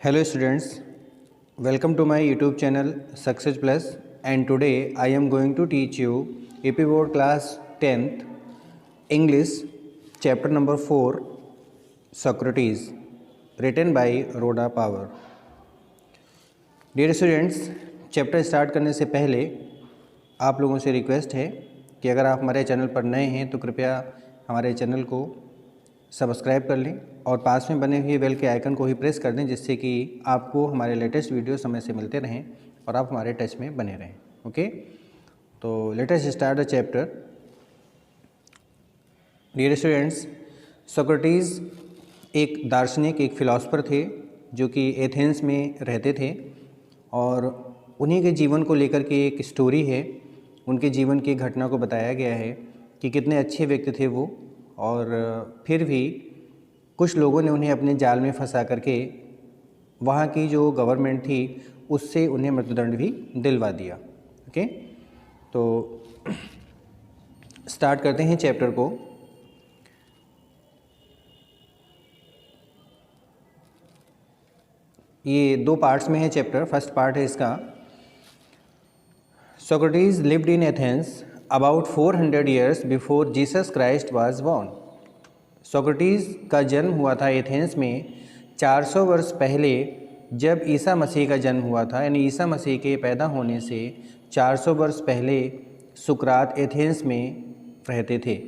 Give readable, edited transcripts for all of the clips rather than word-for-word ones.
Hello students, welcome to my YouTube channel Success Plus, and today I am going to teach you AP Board class 10th English chapter number 4 Socrates, written by Rhoda Power. Dear students, chapter start करने से पहले आप लोगों से request है कि अगर आप हमारे चैनल पर नए हैं तो कृपया हमारे चैनल को सब्सक्राइब कर लें और पास में बने हुए बेल के आइकन को ही प्रेस कर दें, जिससे कि आपको हमारे लेटेस्ट वीडियो समय से मिलते रहें और आप हमारे टच में बने रहें. ओके, तो let us start the chapter. Dear students, Socrates एक दार्शनिक, एक फिलोसफर थे जो कि एथेंस में रहते थे और उन्हीं के जीवन को लेकर के एक स्टोरी है. उनके जीवन की घटना को बताया गया है कि कितने अच्छे व्यक्ति थे वो, और फिर भी कुछ लोगों ने उन्हें अपने जाल में फंसा करके वहाँ की जो गवर्नमेंट थी उससे उन्हें मृत्युदंड भी दिलवा दिया. ओके, तो स्टार्ट करते हैं चैप्टर को. ये दो पार्ट्स में है चैप्टर. फर्स्ट पार्ट है इसका, Socrates lived in Athens about 400 years before Jesus Christ was born. Socrates का जन्म हुआ था एथेंस में 400 वर्ष पहले, जब ईसा मसीह का जन्म हुआ था. यानी ईसा मसीह के पैदा होने से 400 वर्ष पहले सुकरात एथेंस में रहते थे.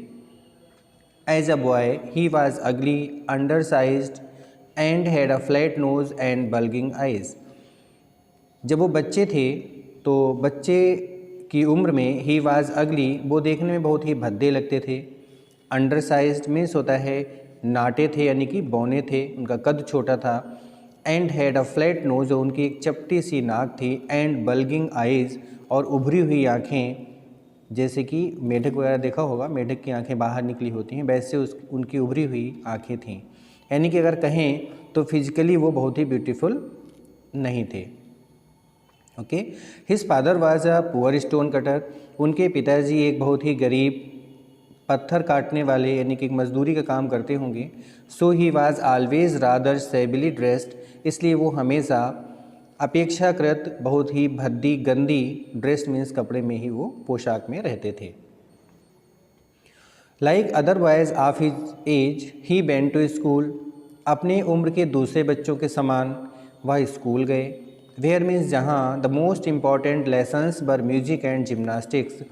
As a boy he was ugly, undersized and had a flat nose and bulging eyes. जब वो बच्चे थे तो बच्चे की उम्र में ही वाज अगली, वो देखने में बहुत ही भद्दे लगते थे. अंडरसाइज्ड मीन्स होता है नाटे थे, यानी कि बौने थे, उनका कद छोटा था. And had a flat knows, उनकी एक चपटी सी नाक थी. एंड बल्गिंग आइज़, और उभरी हुई आँखें, जैसे कि मेढक वगैरह देखा होगा, मेढक की आँखें बाहर निकली होती हैं, वैसे उनकी उभरी हुई आँखें थीं. यानी कि अगर कहें तो फिजिकली वो बहुत ही ब्यूटीफुल नहीं थे. Okay, his father was a poor stone cutter. उनके पिताजी एक बहुत ही गरीब पत्थर काटने वाले, यानी कि मजदूरी का काम करते होंगे. So he was always rather shabbily dressed, इसलिए वो हमेशा अपेक्षाकृत बहुत ही भद्दी गंदी, ड्रेस्ड मीन्स कपड़े में ही वो पोशाक में रहते थे. Like other boys of his age he went to school. अपने उम्र के दूसरे बच्चों के समान वह स्कूल गए. वेयर मीन्स जहाँ the most important lessons were music and gymnastics,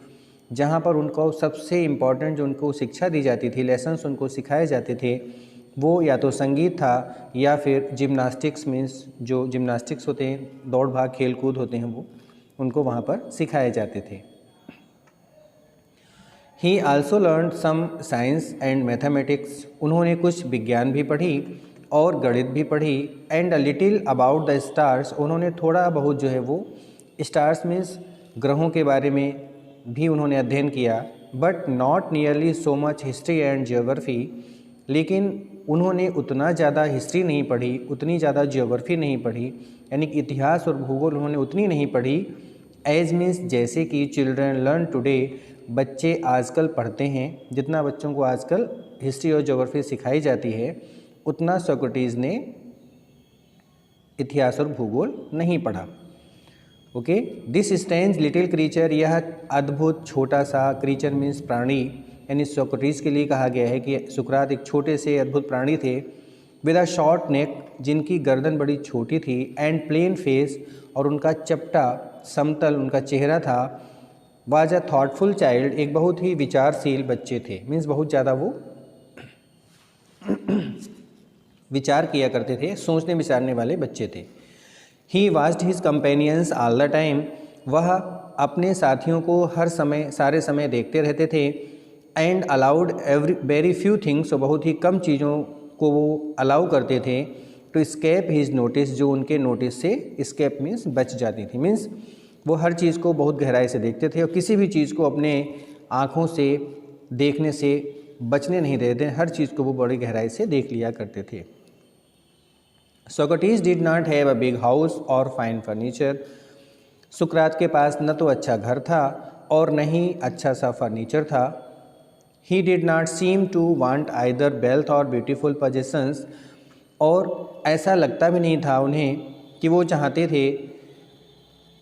जहाँ पर उनको सबसे इम्पॉर्टेंट जो उनको शिक्षा दी जाती थी, लेसन्स उनको सिखाए जाते थे, वो या तो संगीत था या फिर जिम्नास्टिक्स मीन्स जो जिम्नास्टिक्स होते हैं, दौड़ भाग खेल कूद होते हैं, वो उनको वहाँ पर सिखाए जाते थे. He also learn some science and mathematics. उन्होंने कुछ विज्ञान भी पढ़ी और गणित भी पढ़ी. And a little about the stars, उन्होंने थोड़ा बहुत जो है वो स्टार्स मीन्स ग्रहों के बारे में भी उन्होंने अध्ययन किया. But not nearly so much history and geography, लेकिन उन्होंने उतना ज़्यादा हिस्ट्री नहीं पढ़ी, उतनी ज़्यादा जियोग्राफी नहीं पढ़ी, यानी कि इतिहास और भूगोल उन्होंने उतनी नहीं पढ़ी. एज मीन्स जैसे कि चिल्ड्रन लर्न टुडे, बच्चे आजकल पढ़ते हैं, जितना बच्चों को आजकल हिस्ट्री और ज्योग्राफी सिखाई जाती है, उतना सोक्रेटिस ने इतिहास और भूगोल नहीं पढ़ा. Okay, this strange little creature, यह अद्भुत छोटा सा, क्रीचर मीन्स प्राणी, यानी सोक्रेटिस के लिए कहा गया है कि सुकरात एक छोटे से अद्भुत प्राणी थे. विद अ शॉर्ट नेक, जिनकी गर्दन बड़ी छोटी थी. एंड प्लेन फेस, और उनका चपटा समतल उनका चेहरा था. वाज अ थॉटफुल चाइल्ड, एक बहुत ही विचारशील बच्चे थे, मीन्स बहुत ज़्यादा वो विचार किया करते थे, सोचने विचारने वाले बच्चे थे. He watched his companions all the time, वह अपने साथियों को हर समय, सारे समय देखते रहते थे. And allowed very few things, बहुत ही कम चीज़ों को वो अलाउ करते थे. टू स्केप हिज नोटिस, जो उनके नोटिस से स्केप मीन्स बच जाती थी, मीन्स वो हर चीज़ को बहुत गहराई से देखते थे और किसी भी चीज़ को अपने आँखों से देखने से बचने नहीं देते, हर चीज़ को वो बड़ी गहराई से देख लिया करते थे. Socrates did not have a big house और फाइन फर्नीचर. सुकरात के पास न तो अच्छा घर था और न ही अच्छा सा फर्नीचर था. He did not seem to want either wealth or beautiful possessions, और ऐसा लगता भी नहीं था उन्हें कि वो चाहते थे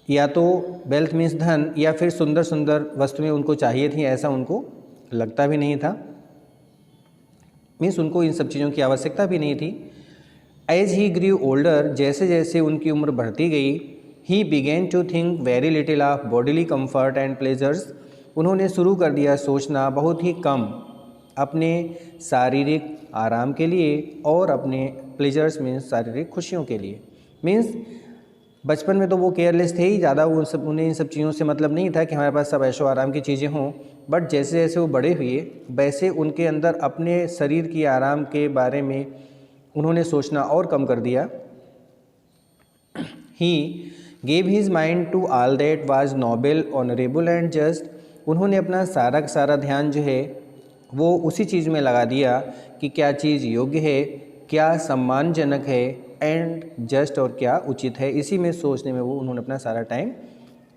या तो वेल्थ मीन्स धन या फिर सुंदर सुंदर वस्तुएं उनको चाहिए थी, ऐसा उनको लगता भी नहीं था। मीन्स उनको इन सब चीज़ों की आवश्यकता भी नहीं थी। एज ही ग्रू ओल्डर, जैसे जैसे उनकी उम्र बढ़ती गई, he began to think very little of bodily comfort and pleasures, उन्होंने शुरू कर दिया सोचना बहुत ही कम अपने शारीरिक आराम के लिए और अपने प्लेजर्स मीन्स शारीरिक खुशियों के लिए। मीन्स बचपन में तो वो केयरलेस थे ही, ज़्यादा उन्हें इन सब चीज़ों से मतलब नहीं था कि हमारे पास सब ऐशो आराम की चीज़ें हों। बट जैसे जैसे वो बड़े हुए वैसे उनके अंदर अपने शरीर की आराम के बारे में उन्होंने सोचना और कम कर दिया। He gave his mind to all that was noble honourable and just, उन्होंने अपना सारा का सारा ध्यान जो है वो उसी चीज़ में लगा दिया कि क्या चीज़ योग्य है, क्या सम्मानजनक है एंड जस्ट, और क्या उचित है। इसी में सोचने में वो उन्होंने अपना सारा टाइम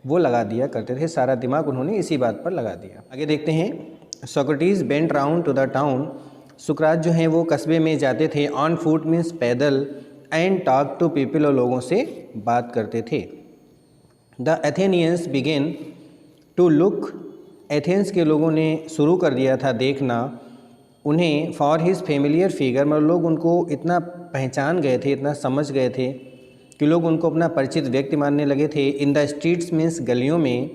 वो लगा दिया करते थे, सारा दिमाग उन्होंने इसी बात पर लगा दिया। आगे देखते हैं। Socrates went round to the town, सुकरात जो हैं वो कस्बे में जाते थे, ऑन फुट मीन्स पैदल, एंड टॉक टू पीपल, और लोगों से बात करते थे। The Athenians began to look, Athens के लोगों ने शुरू कर दिया था देखना उन्हें, फॉर हिज फेमिलियर फिगर, मतलब लोग उनको इतना पहचान गए थे, इतना समझ गए थे कि लोग उनको अपना परिचित व्यक्ति मानने लगे थे। इन द स्ट्रीट्स मीन्स गलियों में,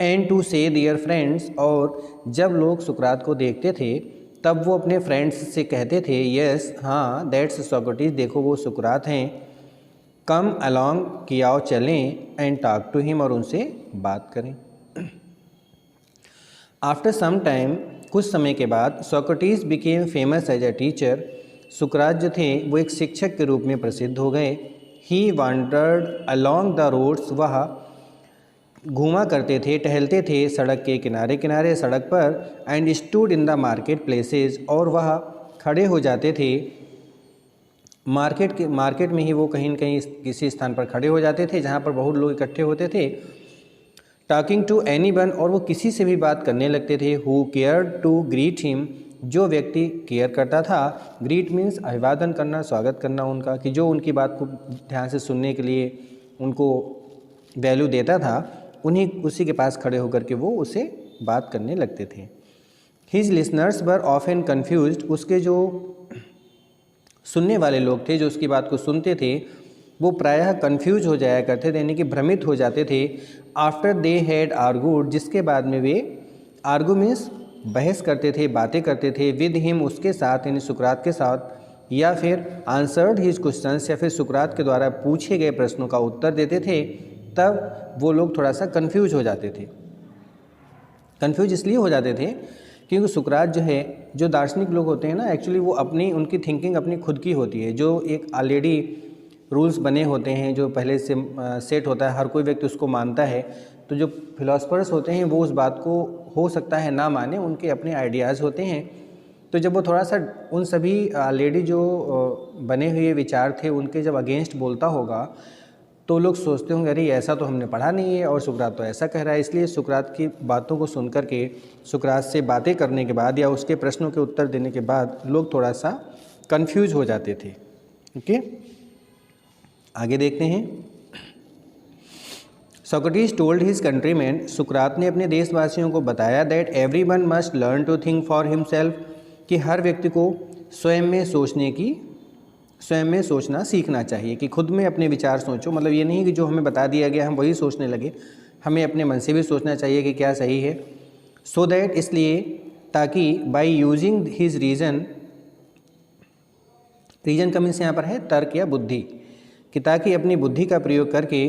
एंड टू से दियर फ्रेंड्स, और जब लोग सुकरात को देखते थे तब वो अपने फ्रेंड्स से कहते थे, यस हाँ, दैट्स सोक्रेटिस, देखो वो सुकरात हैं, कम अलॉन्ग, कि आओ चलें, एंड टॉक टू हिम, और उनसे बात करें। आफ्टर सम टाइम, कुछ समय के बाद, Socrates became famous as a teacher, सुकरात जो थे वो एक शिक्षक के रूप में प्रसिद्ध हो गए। ही वांडर्ड अलॉन्ग द रोड्स, वह घूमा करते थे, टहलते थे सड़क के किनारे किनारे, सड़क पर, and stood in the market places, और वह खड़े हो जाते थे मार्केट में ही, वो कहीं न कहीं किसी स्थान पर खड़े हो जाते थे जहाँ पर बहुत लोग इकट्ठे होते थे। टॉकिंग टू एनीवन, और वो किसी से भी बात करने लगते थे। Who care to greet him, जो व्यक्ति केयर करता था, ग्रीट मीन्स अभिवादन करना, स्वागत करना उनका, कि जो उनकी बात को ध्यान से सुनने के लिए उनको वैल्यू देता था, उन्हीं उसी के पास खड़े होकर के वो उसे बात करने लगते थे। His listeners were often confused, उसके जो सुनने वाले लोग थे, जो उसकी बात को सुनते थे, वो प्रायः कन्फ्यूज हो जाया करते थे, यानी कि भ्रमित हो जाते थे। आफ्टर दे हैड आर्गूड, जिसके बाद में वे, आर्गू मीन्स बहस करते थे, बातें करते थे, विद हिम, उसके साथ, यानी सुकरात के साथ, या फिर आंसर्ड हिज क्वेश्चंस, या फिर सुकरात के द्वारा पूछे गए प्रश्नों का उत्तर देते थे, तब वो लोग थोड़ा सा कन्फ्यूज हो जाते थे। कन्फ्यूज इसलिए हो जाते थे क्योंकि सुकरात जो है, जो दार्शनिक लोग होते हैं ना, एक्चुअली वो अपनी, उनकी थिंकिंग अपनी खुद की होती है, जो एक ऑलरेडी रूल्स बने होते हैं, जो पहले से सेट होता है, हर कोई व्यक्ति उसको मानता है। तो जो फिलोसफर्स होते हैं वो उस बात को हो सकता है ना माने, उनके अपने आइडियाज़ होते हैं। तो जब वो थोड़ा सा उन सभी ऑलरेडी जो बने हुए विचार थे उनके जब अगेंस्ट बोलता होगा, तो लोग सोचते होंगे अरे ऐसा तो हमने पढ़ा नहीं है और सुकरात तो ऐसा कह रहा है। इसलिए सुकरात की बातों को सुन कर के, सुकरात से बातें करने के बाद या उसके प्रश्नों के उत्तर देने के बाद लोग थोड़ा सा कंफ्यूज हो जाते थे। ओके, आगे देखते हैं। सोक्रेटिस टोल्ड हिज कंट्रीमैन, सुकरात ने अपने देशवासियों को बताया, that everyone must learn to think for himself, कि हर व्यक्ति को स्वयं में सोचना सीखना चाहिए, कि खुद में अपने विचार सोचो। मतलब ये नहीं कि जो हमें बता दिया गया हम वही सोचने लगे, हमें अपने मन से भी सोचना चाहिए कि क्या सही है। सो दैट, इसलिए, ताकि बाय यूजिंग हिज रीज़न का मीन्स यहाँ पर है तर्क या बुद्धि, कि ताकि अपनी बुद्धि का प्रयोग करके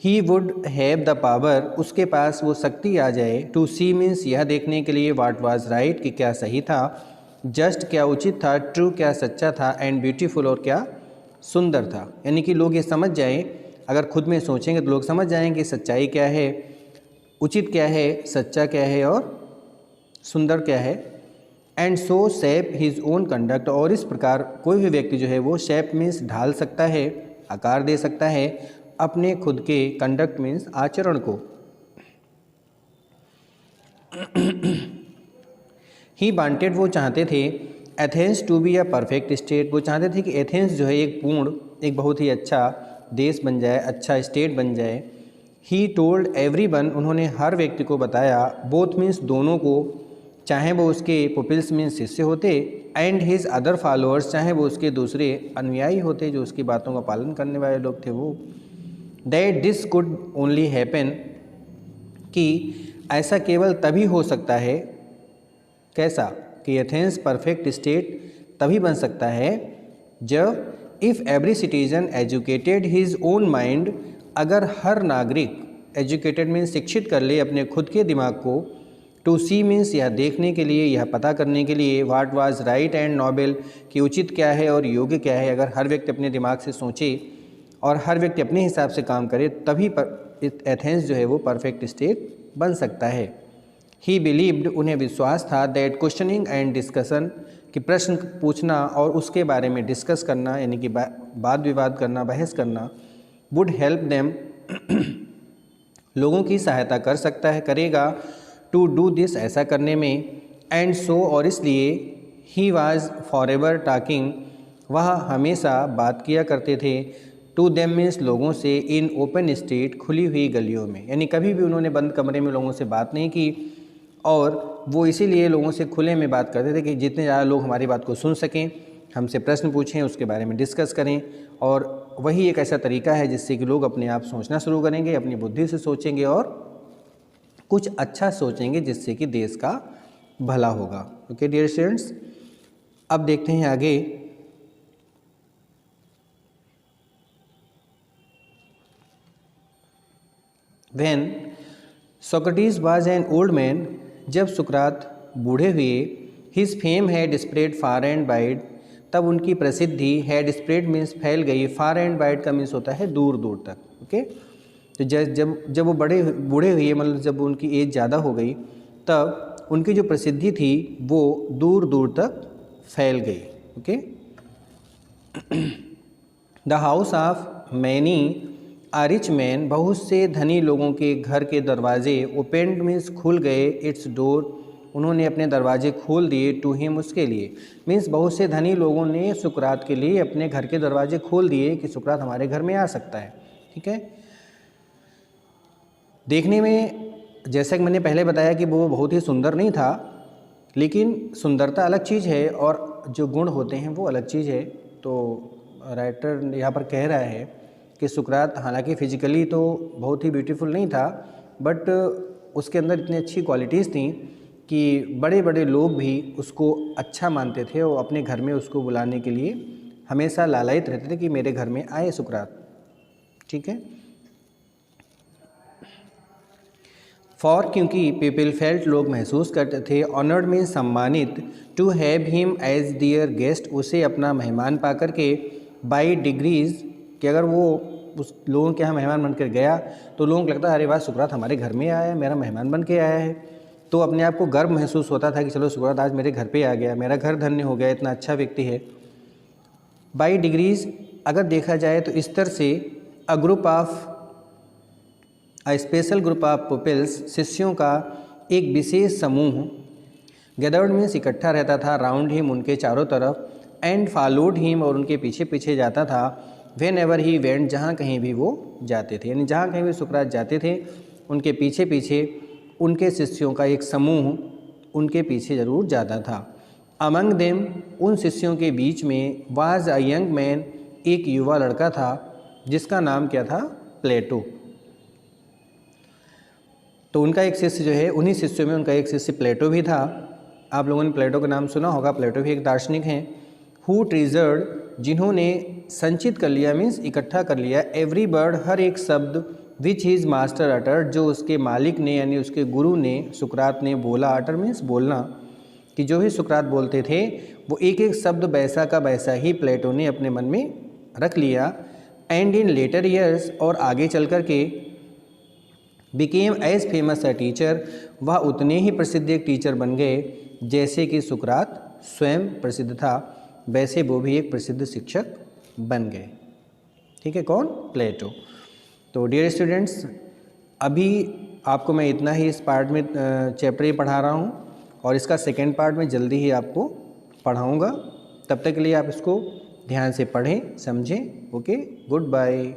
he would have the power, उसके पास वो शक्ति आ जाए, टू सी मीन्स यह देखने के लिए, वाट वाज राइट, कि क्या सही था, जस्ट क्या उचित था, ट्रू क्या सच्चा था, एंड ब्यूटीफुल और क्या सुंदर था। यानी कि लोग ये समझ जाएं, अगर खुद में सोचेंगे तो लोग समझ जाएंगे सच्चाई क्या है, उचित क्या है, सच्चा क्या है और सुंदर क्या है। And so shape his own conduct, और इस प्रकार कोई भी व्यक्ति जो है वो शेप मीन्स ढाल सकता है, आकार दे सकता है अपने खुद के कंडक्ट मीन्स आचरण को। ही वांटेड, वो चाहते थे, Athens to be a perfect state, वो चाहते थे कि एथेंस जो है एक पूर्ण, एक बहुत ही अच्छा देश बन जाए, अच्छा स्टेट बन जाए। ही टोल्ड एवरीवन, उन्होंने हर व्यक्ति को बताया, बोथ मीन्स दोनों को, चाहे वो उसके पुपिल्स मीन्स शिष्य होते, एंड हिज अदर फॉलोअर्स, चाहे वो उसके दूसरे अनुयायी होते जो उसकी बातों का पालन करने वाले लोग थे वो, that this could only happen, कि ऐसा केवल तभी हो सकता है, कैसा, कि एथेंस परफेक्ट स्टेट तभी बन सकता है जब if every citizen educated his own mind, अगर हर नागरिक, एजुकेटेड मीन्स शिक्षित कर ले अपने खुद के दिमाग को, टू सी मीन्स यह देखने के लिए, यह पता करने के लिए, what was right and noble, कि उचित क्या है और योग्य क्या है। अगर हर व्यक्ति अपने दिमाग से सोचे और हर व्यक्ति अपने हिसाब से काम करे तभी एथेंस जो है वो परफेक्ट स्टेट बन सकता है। ही बिलीव्ड, उन्हें विश्वास था, दैट क्वेश्चनिंग एंड डिस्कशन, कि प्रश्न पूछना और उसके बारे में डिस्कस करना, यानी कि वाद विवाद करना, बहस करना, वुड हेल्प देम, लोगों की सहायता कर सकता है, करेगा, टू डू दिस, ऐसा करने में, एंड सो, और इसलिए, he was for ever talking, वह हमेशा बात किया करते थे, टू देम मीन्स लोगों से, इन ओपन स्ट्रीट, खुली हुई गलियों में, यानी कभी भी उन्होंने बंद कमरे में लोगों से बात नहीं की, और वो इसीलिए लोगों से खुले में बात करते थे कि जितने ज़्यादा लोग हमारी बात को सुन सकें, हमसे प्रश्न पूछें, उसके बारे में डिस्कस करें। और वही एक ऐसा तरीका है जिससे कि लोग अपने आप सोचना शुरू करेंगे, अपनी बुद्धि से सोचेंगे और कुछ अच्छा सोचेंगे जिससे कि देश का भला होगा। ओके डियर स्टूडेंट्स, अब देखते हैं आगे। When Socrates was an old man, जब सुकरात बूढ़े हुए, his fame had spread far and wide, तब उनकी प्रसिद्धि, हैड स्प्रेड मीन्स फैल गई, फार एंड वाइड का मीन्स होता है दूर दूर तक। ओके, तो जब वो बूढ़े हुए, मतलब जब उनकी एज ज़्यादा हो गई, तब उनकी जो प्रसिद्धि थी वो दूर दूर तक फैल गई। Okay, the house of many a rich man, बहुत से धनी लोगों के घर के दरवाजे, ओपेंड मीन्स खुल गए, इट्स डोर, उन्होंने अपने दरवाजे खोल दिए, टू हिम, उसके लिए, मीन्स बहुत से धनी लोगों ने सुकरात के लिए अपने घर के दरवाजे खोल दिए कि सुकरात हमारे घर में आ सकता है। ठीक है, देखने में जैसा कि मैंने पहले बताया कि वो बहुत ही सुंदर नहीं था, लेकिन सुंदरता अलग चीज़ है और जो गुण होते हैं वो अलग चीज़ है। तो राइटर यहाँ पर कह रहा है कि सुकरात हालांकि फिजिकली तो बहुत ही ब्यूटीफुल नहीं था, बट उसके अंदर इतनी अच्छी क्वालिटीज़ थी कि बड़े बड़े लोग भी उसको अच्छा मानते थे और अपने घर में उसको बुलाने के लिए हमेशा लालायित रहते थे कि मेरे घर में आए सुकरात। ठीक है, फॉर, क्योंकि पीपल फेल्ट, लोग महसूस करते थे, ऑनर्ड में सम्मानित, to have him as their guest, उसे अपना मेहमान पा करके, बाई डिग्रीज, कि अगर वो उस लोगों के यहाँ मेहमान बनकर गया तो लोगों को लगता है अरे वाह सुकरात हमारे घर में आया है, मेरा मेहमान बन के आया है, तो अपने आप को गर्व महसूस होता था कि चलो सुकरात आज मेरे घर पे आ गया, मेरा घर धन्य हो गया, इतना अच्छा व्यक्ति है। बाई डिग्रीज, अगर देखा जाए तो इस तरह से, a group of, a special group of pupils, शिष्यों का एक विशेष समूह, गैदर्ड मीन्स इकट्ठा रहता था, राउंड हिम, उनके चारों तरफ, एंड फॉलोड हिम, और उनके पीछे पीछे जाता था, वेन एवर ही वेंट, जहाँ कहीं भी वो जाते थे, यानी जहाँ कहीं भी सुकरात जाते थे उनके पीछे पीछे उनके शिष्यों का एक समूह उनके पीछे ज़रूर जाता था। अमंग देम, उन शिष्यों के बीच में, वाज अ यंग मैन, एक युवा लड़का था जिसका नाम क्या था, प्लेटो। तो उनका एक शिष्य जो है, उन्हीं शिष्यों में उनका एक शिष्य प्लेटो भी था। आप लोगों ने प्लेटो का नाम सुना होगा, प्लेटो भी एक दार्शनिक हैं। हु ट्रीजर्ड, जिन्होंने संचित कर लिया, मीन्स इकट्ठा कर लिया, एवरी वर्ड, हर एक शब्द, विच हिज मास्टर अटर्ड, जो उसके मालिक ने यानी उसके गुरु ने, सुकरात ने बोला, अटर मीन्स बोलना, कि जो भी सुकरात बोलते थे वो एक एक शब्द वैसा का वैसा ही प्लेटो ने अपने मन में रख लिया। एंड इन लेटर ईयर्स, और आगे चल कर के, became as famous a teacher, वह उतने ही प्रसिद्ध एक टीचर बन गए जैसे कि सुकरात स्वयं प्रसिद्ध था, वैसे वो भी एक प्रसिद्ध शिक्षक बन गए। ठीक है, कौन, प्लेटो। तो डियर स्टूडेंट्स, अभी आपको मैं इतना ही इस पार्ट में चैप्टर ही पढ़ा रहा हूँ और इसका सेकेंड पार्ट में जल्दी ही आपको पढ़ाऊँगा। तब तक के लिए आप इसको ध्यान से पढ़ें, समझें। Okay, good bye.